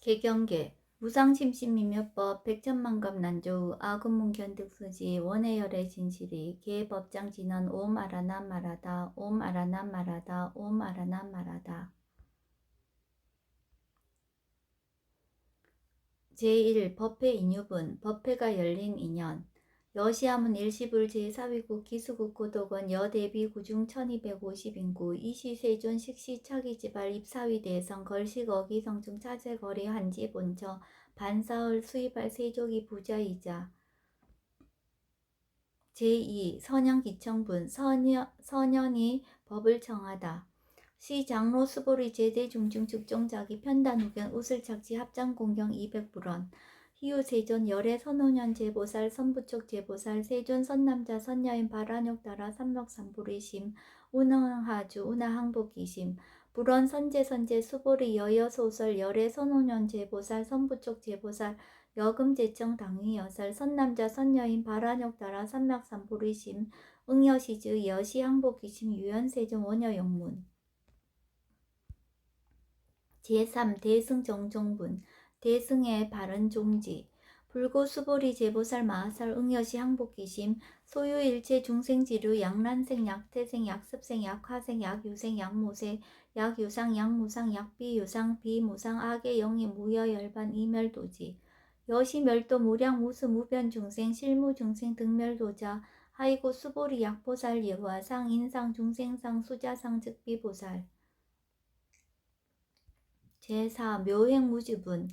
개경계 무상심신미묘법 백천만급 난조우 아금문견득수지 원해열의 진실이 개법장진언 옴 아라남 말하다 옴 아라남 말하다 옴 아라남 말하다. 제1 법회 인유분 법회가 열린 인연 여시함은 일시불 제4위국 기수국 고독원 여대비 구중 1250인구 이시세존 식시차기지발 입사위 대성 걸식 어기성중 차제거리 한지 본처 반사흘 수입할 세족이 부자이자. 제2 선현기청분 선현이 법을 청하다. 시 장로 수보리 제대 중중 즉종자기 편단 후견 우슬착지 합장 공경 200불원 희우 세존 열애 선호년 제보살 선부촉 제보살 세존 선남자 선여인 발안욕 따라 삼록삼불이심 운항하주 운하항복이심 불원 선제 수보리 여여소설 열애 선호년 제보살 선부촉 제보살 여금제청 당위여살 선남자 선여인 발안욕 따라 삼막삼불이심 응여시즈 여시항복이심 유연세존 원여영문. 제3 대승정종분 대승의 바른종지 불고수보리 제보살 마하살 응여시 항복기심 소유일체 중생지류 약란생 약태생 약습생 약화생 약유생 약모세 약유상 약무상 약비유상 비무상 악의 영이 무여열반 이멸도지 여시멸도 무량 무수 무변중생 실무중생 등멸도자 하이고 수보리 약보살 예화상 인상 중생상 수자상 즉비보살. 제4 묘행무주분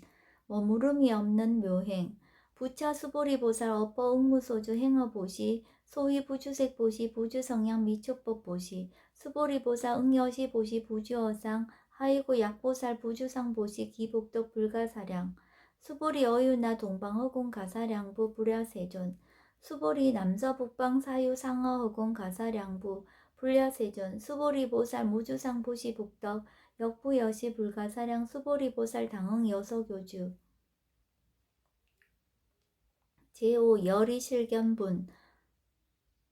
머무름이 없는 묘행 부차 수보리보살 어퍼 응무소주 행어보시 소위 부주색보시 부주성향 미촉법보시 수보리보살 응여시 보시 부주어상 하이고 약보살 부주상보시 기복덕 불가사량 수보리 어유나 동방허공 가사량부 불야세존 수보리 남서북방 사유 상어허공 가사량부 불야세존 수보리보살 무주상보시 북덕 역부여시 불가사량 수보리보살 당흥 여서교주. 제5 열이실견분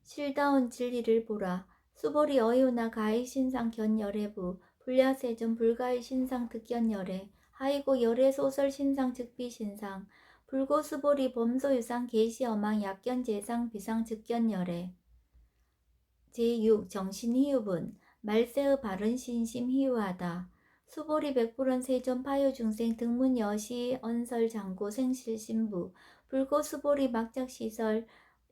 실다운 진리를 보라 수보리 어유나 가히신상 견열애부 불야세존 불가히신상 득견열애 하이고 열애소설 신상 즉비신상 불고수보리 범소유상 계시어망 약견재상 비상 즉견열애. 제6 정신희유분 말세의 바른신심 희유하다 수보리 백불원 세존 파요중생 등문 여시 언설 장고 생실신부 불고 수보리 막작시설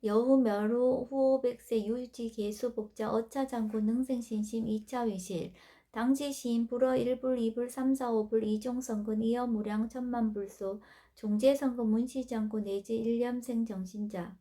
여후 멸후 후오백세 유지 계수 복자 어차 장고 능생신심 2차 위실 당지 시인 불어 1불 2불 3, 4, 5불 이종성근 이어 무량 천만불소 종제성근 문시장고 내지 일념생 정신자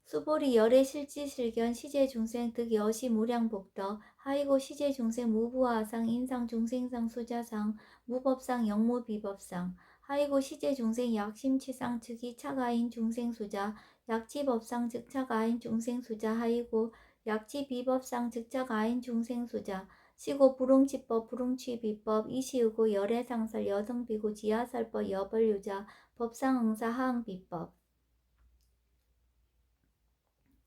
수보리 열애 실지실견 시제중생 득여시 무량복덕 하이고 시제중생 무부하상 인상중생상 수자상 무법상 영무비법상 하이고 시제중생 약심치상 즉이 차가인 중생수자 약지법상 즉차가인 중생수자 하이고 약지비법상 즉차가인 중생수자 시고 불응치법 불응취비법 이시우고 열애상설 여성비고 지하설법 여벌유자 법상응사 하응비법.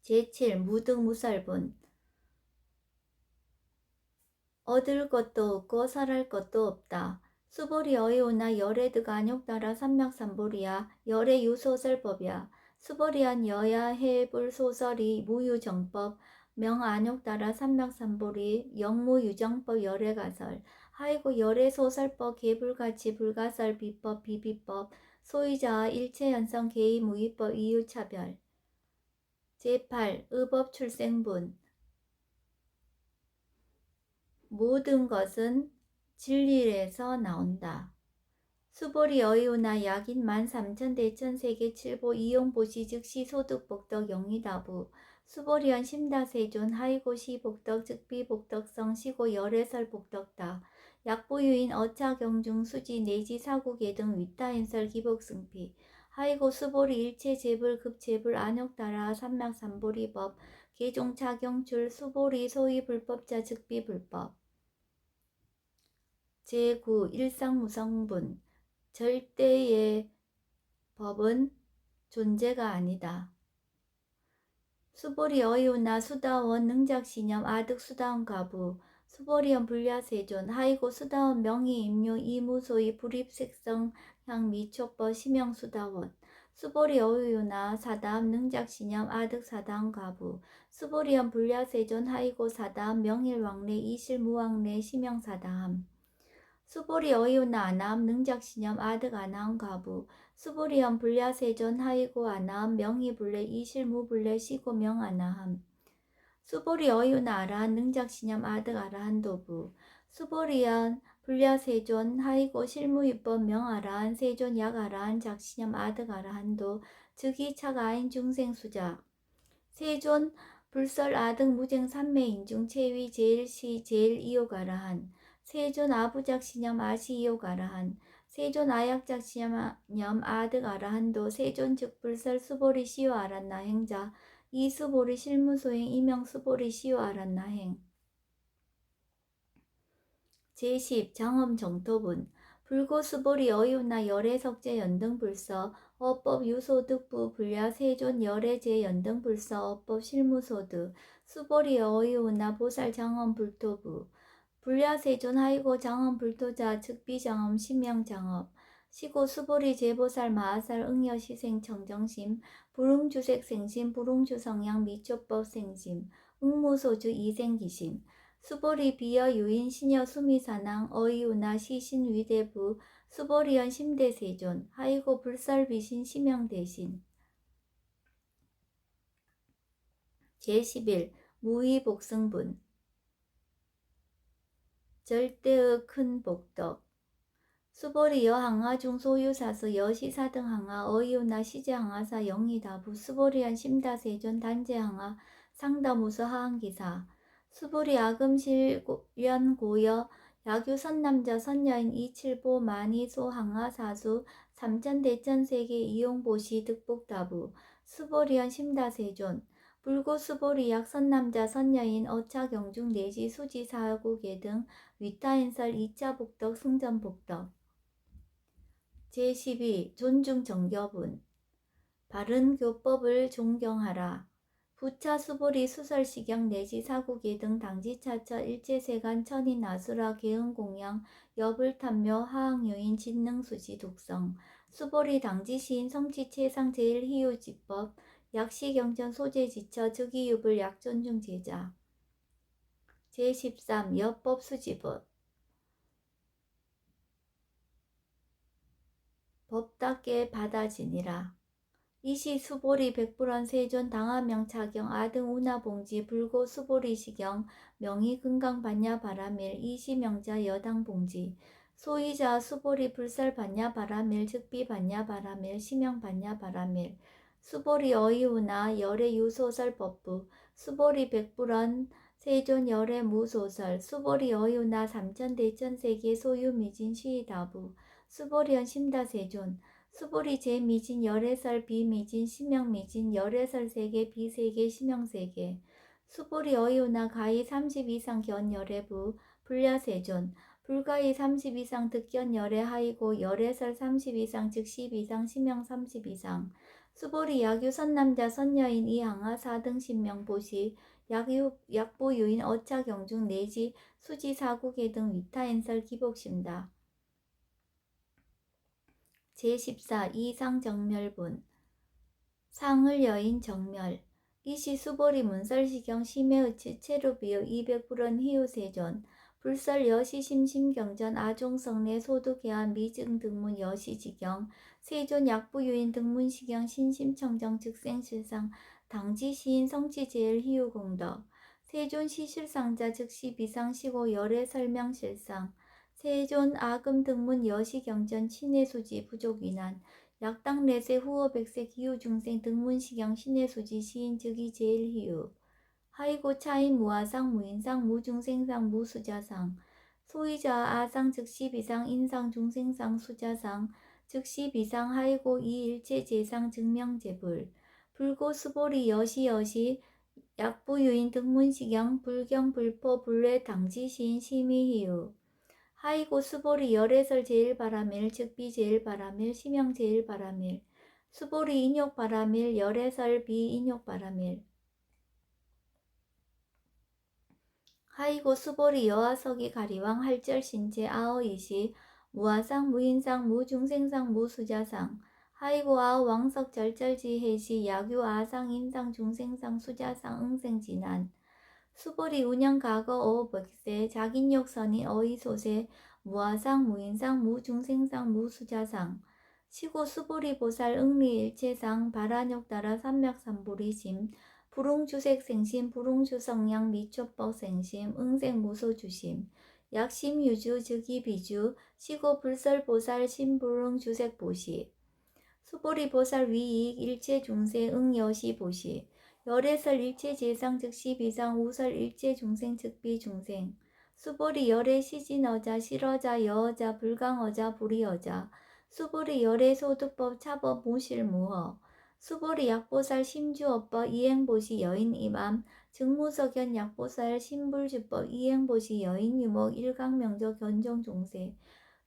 제7 무등무설분 얻을 것도 없고 설할 것도 없다. 수보리 어이오나 열애드가 안욕따라 삼맥삼보리야 열애유소설법이야. 수보리한 여야 해불소설이 무유정법 명안욕따라 삼맥삼보리 영무유정법 열애가설 하이고 열애소설법 개불가치 불가설 비법 비비법 소유자와 일체연성 개의무위법 이유차별. 제8 의법출생분 모든 것은 진리에서 나온다. 수보리 어이오나 약인 13,000대천세계 7보 이용보시 즉시 소득복덕 영리다부 수보리언 심다세존 하이고 시복덕 즉비복덕성 시고 열애설복덕다. 약보유인 어차경중 수지 내지 사국예 등 위타인설 기복승피 하이고 수보리 일체재불 급재불 안욕따라 삼맥삼보리법 개종차경출 수보리 소위불법자 즉비불법. 제9 일상무성분 절대의 법은 존재가 아니다. 수보리 어이오나 수다원 능작신념 아득수다원 가부 수보리언 불야세존 하이고 수다원 명의 임료 이무소의 불입색성 향미 촉법 심형수다원 수보리 어유나 사담 능작신념 아득사담 가부 수보리언 불야세존 하이고 사담 명일왕래 이실무왕래 심형사담 수보리 어이오나 아나암 능작신념 아득 아나암 가부 수보리언 불야세존 하이고 아나암 명의불래 이실무불래 시고명 아나함 수보리 어이오나 아라한 능작신념 아득 아라한 도부 수보리언 불야세존 하이고 실무입법 명아라한 세존 약아라한 작신념 아득 아라한도 즉이 차가인 중생수자 세존 불설 아득 무쟁 삼매인중 체위 제일시 제일 이오가라한 세존 아부작신념 아시이오가라한 세존 아약작신념 아득 아라한도 세존 즉 불설 수보리 시오 아란나 행자 이수보리 실무소행 이명수보리 시오 아란나행 제10 장엄정토분 불고수보리 어이우나 열애석제 연등불서 어법 유소득부 불야 세존 열애제 연등불서 어법 실무소득 수보리 어이우나 보살 장엄불토부 불야 세존 하이고 장엄불토자 즉비장엄 심양장업 시고 수보리 제보살 마하살 응여시생 청정심 불응주색 생심 불응주성양 미초법 생심 응무소주 이생기심 수보리 비여 유인 시녀 수미사낭 어이우나 시신 위대부 수보리연 심대세존 하이고 불설비신 심영대신 제11 무의복승분 절대의 큰 복덕 수보리 여항하 중소유사스 여시사등항하 어이우나 시제항하사 영이다부 수보리연 심다세존 단제항하 상다무서 하항기사 수보리 아금실련 고여 야규 선남자 선여인 이칠보 많이 소항하 사수 삼천대천세계 이용보시 득복다부 수보리연 심다세존 불고 수보리약 선남자 선여인 어차경중 내지 수지사고계 등 위타인설 2차 복덕 승전복덕 제12 존중정교분 바른 교법을 존경하라. 부차 수보리 수설시경 내지 사구계 등 당지차처 일제세간 천인 아수라 계응공양 여불탐묘 하항요인 진능수지 독성 수보리 당지시인 성지체상 제일희유지법 약시경전 소재지처 즉이유불 약존중 제자 제13 여법수지법 법답게 받아지니라. 이시 수보리 백불원 세존 당하명차경 아등 운하봉지 불고 수보리 시경 명의 금강 반야 바라밀 이시명자 여당 봉지 소이자 수보리 불살 반야 바라밀 즉비 반야 바라밀 시명 반야 바라밀 수보리 어이우나 열애 유소설 법부 수보리 백불원 세존 열애 무소설 수보리 어이우나 삼천대천세계 소유미진 시다부 수보리언 심다세존 수보리 제미진 열애설 비미진 심형미진 열애설 세계 비세계 심형세계 수보리 어이우나 가히 30 이상 견열애부 불야세존 불가히 30 이상 득견 열애하이고 열애설 30 이상 즉 10 이상 심형 30 이상 수보리 야규 선남자 선여인 이항하 4등 신명보시 약부 유인 어차경중 내지 수지 사구계 등 위타인설 기복심다. 제14 이상정멸분 상을 여인 정멸 이시 수보리 문설시경 심해의치 체루비요 200불원 희우세존 불설 여시심심경전 아종성내 소득해안 미증등문 여시지경 세존 약부유인 등문시경 신심청정 즉생실상 당지시인 성취제일 희우공덕 세존 시실상자 즉시 비상시고 열애설명실상 세존 아금 등문 여시경전 친해수지 부족위난 약당내세 후어 백세 기후중생 등문시경 신해수지 시인 즉이 제일 희우 하이고 차인 무아상 무인상 무중생상 무수자상 소이자 아상 즉시 비상 인상 중생상 수자상 즉시 비상 하이고 이일체 제상 증명제불 불고 수보리 여시 약부유인 등문시경 불경 불포 불례 당지시인 심의희우 하이고 수보리 열애설 제일바라밀 즉비 제일바라밀 심형 제일바라밀 수보리 인욕바라밀 열애설 비인욕바라밀 하이고 수보리 여하석이 가리왕 할절 신체 아어이시 무아상 무인상 무중생상 무수자상 하이고 아어 왕석 절절지해시 야규 아상 인상 중생상 수자상 응생진한 수보리 운영 과거 어백세 자긴욕선이 어이소세 무아상 무인상 무중생상 무수자상 시고 수보리 보살 응리일체상 바라욕 따라 삼맥삼보리심 불웅주색생심 불웅주성량 미초법생심 응생무소주심 약심유주 즉이비주 시고 불설보살 심불웅주색보시 수보리보살 위익 일체중생 응여시보시 열애설 일체재상 즉시 비상 우설 일체중생 즉비중생 수보리 열애 시진어자 실어자 여어자 불강어자 불이어자 수보리 열애 소득법 차법 무실무허 수보리 약보살 심주어법 이행보시 여인이맘 즉무석연 약보살 심불주법 이행보시 여인유목 일강명저 견정종세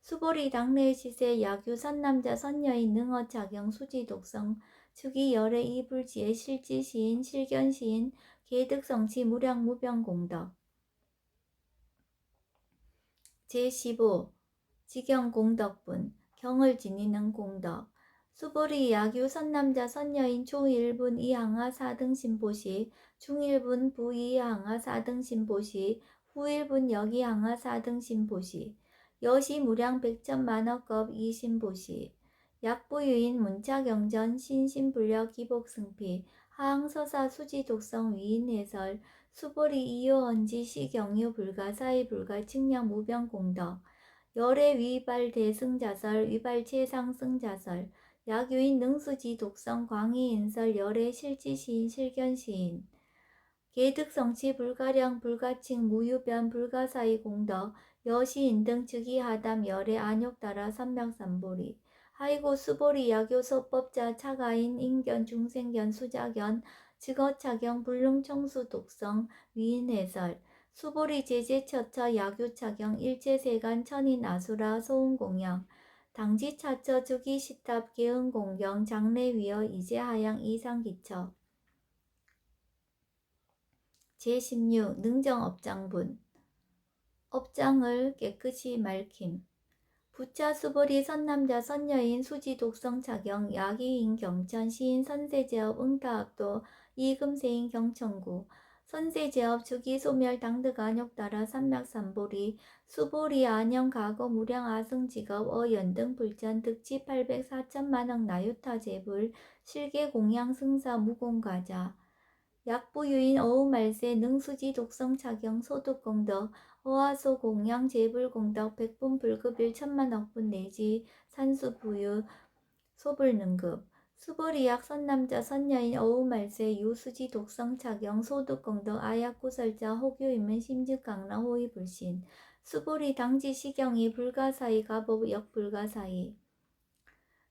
수보리 당례 시세 야규 선남자 선여인 능어 작용 수지 독성 즉이 열애 이불지의 실지 시인 실견 시인 계득성치 무량 무병 공덕 제15 지경 공덕분 경을 지니는 공덕 수보리 야규 선남자 선여인 초1분 이항하 4등 신보시 중1분 부이항하 4등 신보시 후1분 여기항하 4등 신보시 여시 무량 백천만억급 이신보시 약부유인 문자경전 신신불력 기복승피 하항서사 수지독성 위인해설 수보리 이요언지 시경유 불가사의 불가 측량 무병공덕 열애 위발 대승자설 위발 최상승자설 약유인 능수지 독성 광희인설 열애 실지시인 실견시인 계득성치 불가량 불가칭 무유변 불가사의 공덕 여시인 등 즉위하담 열애 안욕따라 삼명삼보리 하이고 수보리 야교소법자 차가인 인견 중생견 수자견 즉어차경 불능청수 독성 위인해설 수보리 제제처처 야교차경 일체세간 천인 아수라 소운공양 당지차처 즉위시탑 계은공경 장래위어 이제하양 이상기처 제16 능정업장분 업장을 깨끗이 맑힘 부차 수보리 선남자 선여인 수지 독성 차경 야기인 경천 시인 선세제업 응타학도 이금세인 경천구 선세제업 주기 소멸 당득 안욕 따라 삼맥삼보리 수보리 안영 가거 무량 아승직업 어연등 불전 득지 800 4천만억 나유타 제불 실계 공양 승사 무공가자 약부유인 어우말세 능수지 독성 차경 소득공덕 어하소 공양 재불공덕 백분 불급일 천만억분 내지 산수부유 소불능급 수보리약 선남자 선여인 어우말세 유수지 독성 차경 소득공덕 아약구설자 혹유임은 심즉강라 호위불신 수보리 당지 시경이 불가사의 가법 역불가사의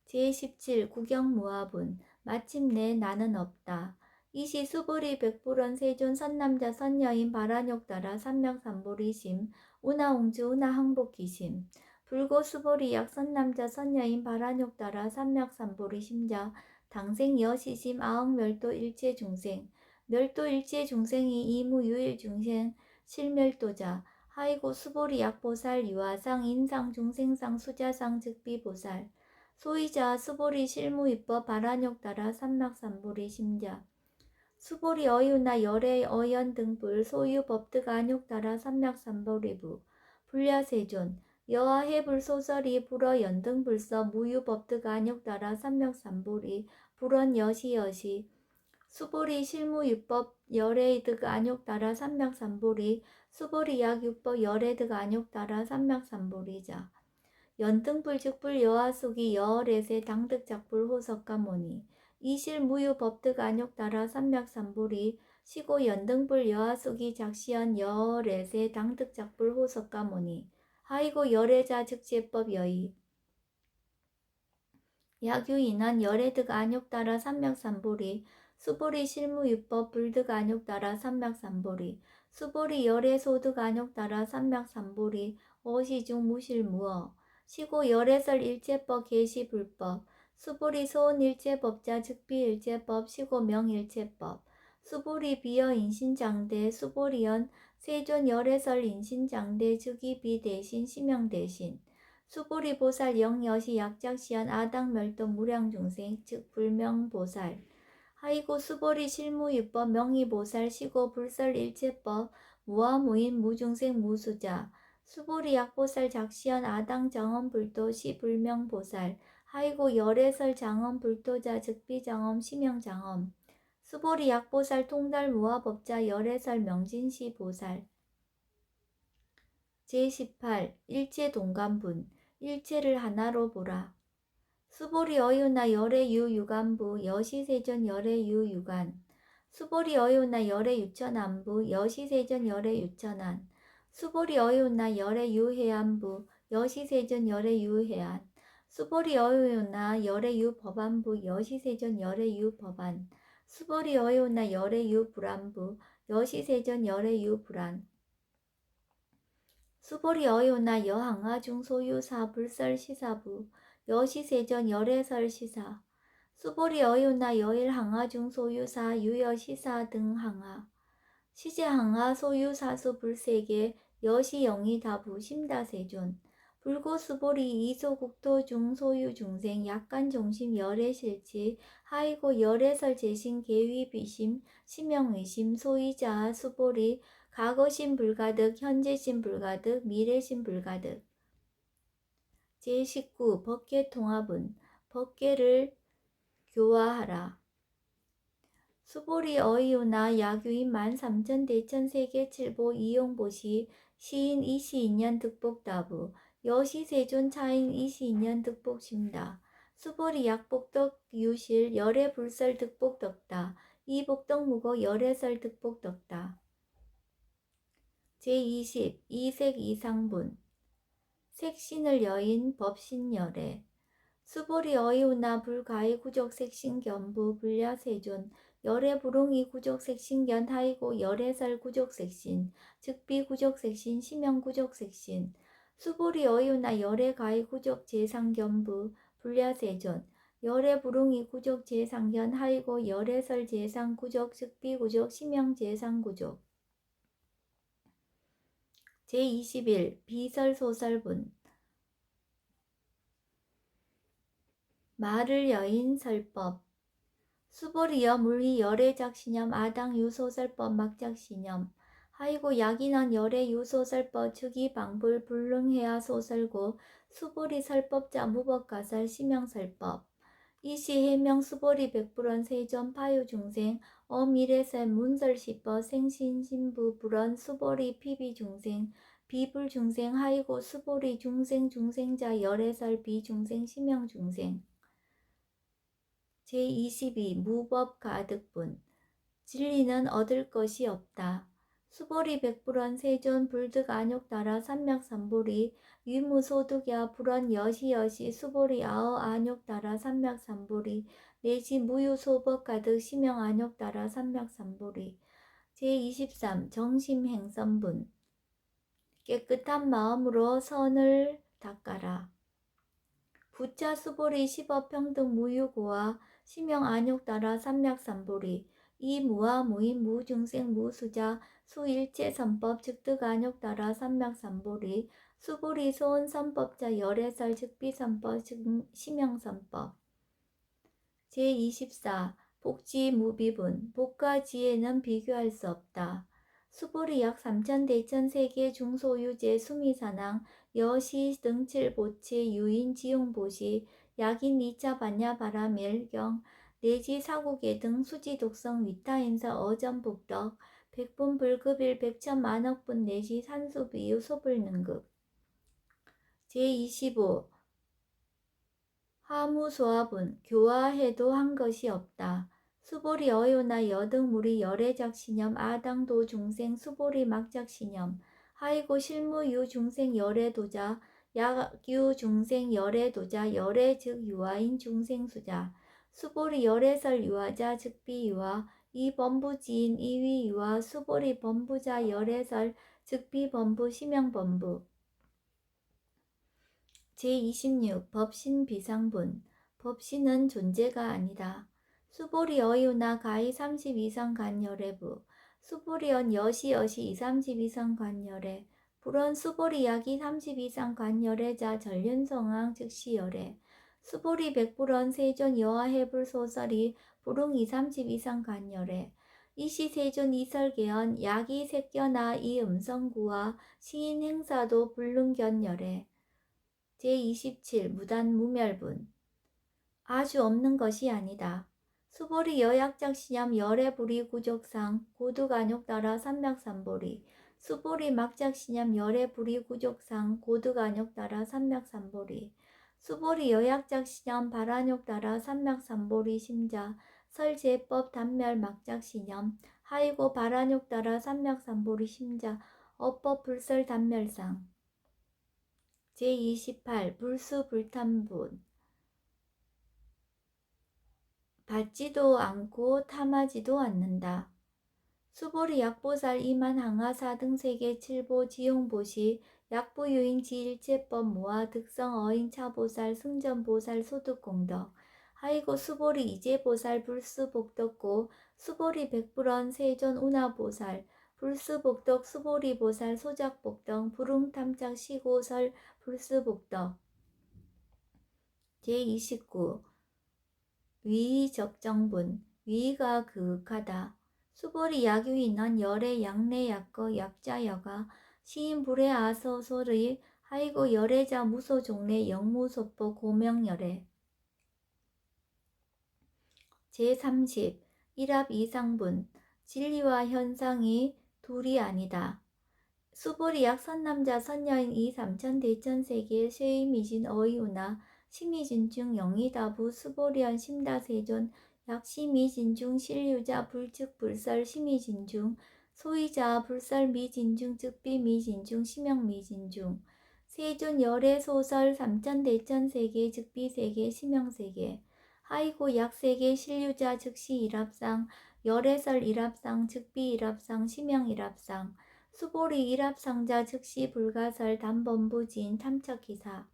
제17 구경무화분 마침내 나는 없다. 이시 수보리 백불원 세존 선남자 선여인 바라욕 따라 삼명삼보리심 운하옹주 운하항복기심 불고 수보리 약 선남자 선여인 바라욕 따라 삼명삼보리심자 당생 여시심 아흥멸도 일체중생 멸도 일체중생이 이무유일중생 실멸도자 하이고 수보리 약보살 유아상 인상 중생상 수자상 즉비보살 소이자 수보리 실무입법 바라욕 따라 삼막삼보리 심자 수보리 어유나 열애 어연 등불 소유 법득 안욕 따라 삼맥삼보리부 불야세존 여하 해불 소설이 불어 연등불서 무유 법득 안욕 따라 삼맥삼보리 불원 여시여시 수보리 실무유법 열애득 안욕 따라 삼맥삼보리 수보리 약유법 열애득 안욕 따라 삼맥삼보리자 연등불 즉불 여하숙이 여월에세 당득작불 호석가모니 이실 무유 법득 안욕 따라 삼맥삼보리 시고 연등불 여하숙이 작시연 여월에세 당득작불 호석가모니 하이고 열애자 즉제법 여의 야규인한 열애득 안욕 따라 삼맥삼보리 수보리 실무유법 불득 안욕 따라 삼맥삼보리 수보리 열애소득 안욕 따라 삼맥삼보리 어시중 무실무어 시고 열애설 일체법 계시불법 수보리 소원일체법자 즉비일체법 시고 명일체법 수보리 비어 인신장대 수보리연 세존 열애설 인신장대 즉위비 대신 심형 대신 수보리 보살 영여시 약작시한 아당멸도 무량중생 즉 불명보살 하이고 수보리 실무유법 명의보살 시고 불설일체법 무아무인 무중생 무수자 수보리 약보살 작시한 아당정엄불도 시불명보살 하이고 열애설 장엄불도자 즉비장엄 심형장엄 수보리 약보살 통달 무아법자 열애설 명진시 보살 제18 일체 동감분 일체를 하나로 보라. 수보리 어유나 열의 유유간부 여시세전 열의 유유간 수보리 어유나 열의 유천안부 여시세전 열의 유천안 수보리 어유나 열의 유해안부 여시세전 열의 유해안 수보리 어유나 열의 유법안부 여시세전 열의 유법안 수보리 어유나 열의 유불안부 여시세전 열의 유불안 수보리 어유나 여항아 중소유사 불설시사부 여시세전 열애설시사 수보리 어유나 여일항아 중소유사 유여시사 등항아 시제항아 소유사수 불세계 여시영이다부 심다세존 불고수보리 이소국토 중소유 중생 약간 종심 열애실치 하이고 열애설 재신 계위비심 심영의심 소이자 수보리 과거심 불가득 현재심 불가득 미래심 불가득 제19 법계통합은 법계를 교화하라. 수보리 어이우나 야규인 13,000 대천세계 칠보 이용보시 시인 이시인년 득복다부 여시세존 차인 이시인년 득복심다. 수보리 약복덕 유실 열애불설 득복덕다. 이복덕무고 열애설 득복덕다. 제20 이색 이상분 색신을 여인 법신열애 수보리 어이우나 불가의 구족색신견부 불야세존 열애불응이 구족색신견 하이고 열애설 구족색신 즉비구족색신 심형구족색신 수보리 어이우나 열애가의 구족재상견부 불야세존 열애불응이 구족재상견 하이고 열애설 재상구족 즉비구족 심형재상구족 제21 비설소설분 말을 여인 설법 수보리여 물리 열애 작시념 아당 유소설법 막작시념 하이고 약인원 열애 유소설법 즉이 방불 불능해야 소설고 수보리 설법자 무법가설 심형설법 이시 해명 수보리 백불원 세전 파유중생 어미래설 문설시법 생신신부 불원 수보리 피비중생 비불중생 하이고 수보리 중생자 열애설 비중생 심형중생 제22 무법가득분 진리는 얻을 것이 없다. 수보리 백불원 세존 불득 안욕따라 삼맥삼보리 유무소득야 불원 여시여시 수보리 아어 안욕따라 삼맥삼보리 내지 무유소법가득 심형 안욕따라 삼맥삼보리 제23 정심행선분 깨끗한 마음으로 선을 닦아라. 부차 수보리 시법평등 무유고와 심형 안욕따라 삼맥삼보리 이 무아 무인 무중생 무수자 수일체 선법 즉득 안욕따라 삼맥삼보리 수보리 소원 선법자 열애설 즉비 선법 심형 선법 제24 복지 무비분 복과 지혜는 비교할 수 없다. 수보리 약 3,000 대천세계 중소유제 수미사낭 여시 등칠보치 유인 지용보시 약인 2차 반야 바라멜경 내지 사국예 등 수지독성 위타인서 어전복덕 백분 불급일 백천만억분 내지 산수비유 소불능급 제25 하무소화분 교화해도 한 것이 없다. 수보리 어요나 여등무리 열애작시념 아당도 중생 수보리 막작시념 하이고 실무유 중생 열애도자 약유 중생 열애도자 열애 즉 유아인 중생수자 수보리 열애설 유아자 즉비유아 이범부지인 이위유아 수보리 범부자 열애설 즉비범부 심형범부 제26 법신 비상분 법신은 존재가 아니다. 수보리 어유나 가히 30 이상 간열애부 수보리언 여시 이삼십 이상 관열에 불언 수보리 약이 30 이상 관열애자 전륜성왕 즉시열애 수보리 백불언 세존 여하해불 소설이 불응 230 이상 관열애 이시세존 이설계언 약이 색견아 이 음성구와 시인 행사도 불능견열애 제27 무단 무멸분 아주 없는 것이 아니다. 수보리 여약작 시념 열애불이 구족상 고득안욕 따라 삼맥삼보리 수보리 막작 시념 열애불이 구족상 고득안욕 따라 삼맥삼보리 수보리 여약작 시념 발안욕 따라 삼맥삼보리 심자 설제법 단멸 막작 시념 하이고 발안욕 따라 삼맥삼보리 심자 어법 불설 단멸상 제28 불수불탄분 받지도 않고 탐하지도 않는다. 수보리 약보살 이만 항하사 등세계 칠보 지용보시 약보유인 지일체법 모아 득성 어인 차보살 승전보살 소득공덕 하이고 수보리 이제보살 불수복덕고 수보리 백불언 세존 운하보살 불수복덕 수보리보살 소작복덕 불응탐착 시고설 불수복덕 제29 위의 적정분 위의가 그윽하다. 수보리 약유인원 열의 약내 약거 약자여가 시인 불의 아서솔의 하이고 열애자 무소종래 영무소법 고명열애 제30 일합 이상분 진리와 현상이 둘이 아니다. 수보리 약 선남자 선여인 이 삼천 대천세계 쇠의미진 어이우나 심의진중 영이다부 수보리언 심다세존 약심의진중 실유자 불측불설 심의진중 소이자 불설미진중 즉비미진중 심영미진중 세존 열애소설 삼천대천세계 즉비세계 심영세계 하이고 약세계 실유자 즉시 일합상 열애설 일합상 즉비 일합상 심영 일합상 수보리 일합상자 즉시 불가설 단범부진 탐척기사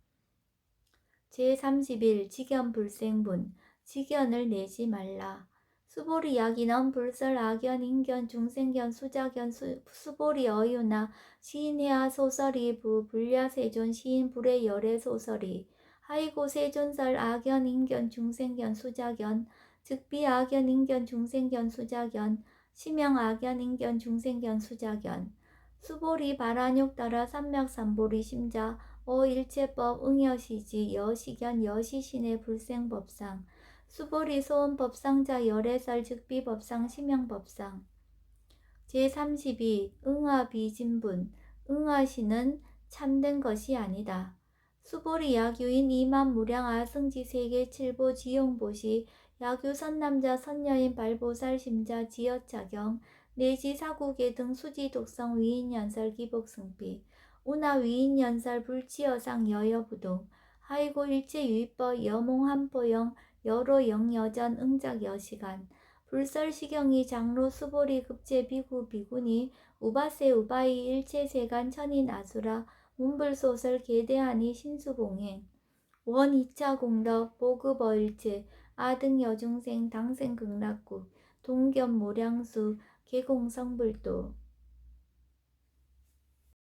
제31 직연불생분 직연을 내지 말라. 수보리 약인언 불설 악연 인견 중생견 수작견 수보리 어유나 시인해야 소설이 부 불야세존 시인 불의 열애 소설이 하이고 세존설 악연 인견 중생견 수작견 즉비 악연 인견 중생견 수작견 심영 악연 인견 중생견 수작견 수보리 발안욕 따라 삼맥삼보리 심자 어일체법 응여시지 여시견 여시신의 불생법상 수보리 소원법상자 열애설 즉비법상 심영법상 제32 응화비진분 응화시는 참된 것이 아니다. 수보리 약유인 이만무량 아승지 세계 칠보 지용보시 약유 선남자 선여인 발보살 심자 지여차경 내지 사국계 등 수지독성 위인연설 기복승비 운하 위인연설 불치여상 여여부동 하이고 일체유의법 여몽한포영 여로영여전 응작여시간 불설시경이 장로 수보리 급제 비구 비구니 우바세 우바이 일체세간 천인 아수라 문불소설 계대하니 신수봉행 원 2차 공덕 보급어일체 아등 여중생 당생 극락구 동견 모량수 계공성불도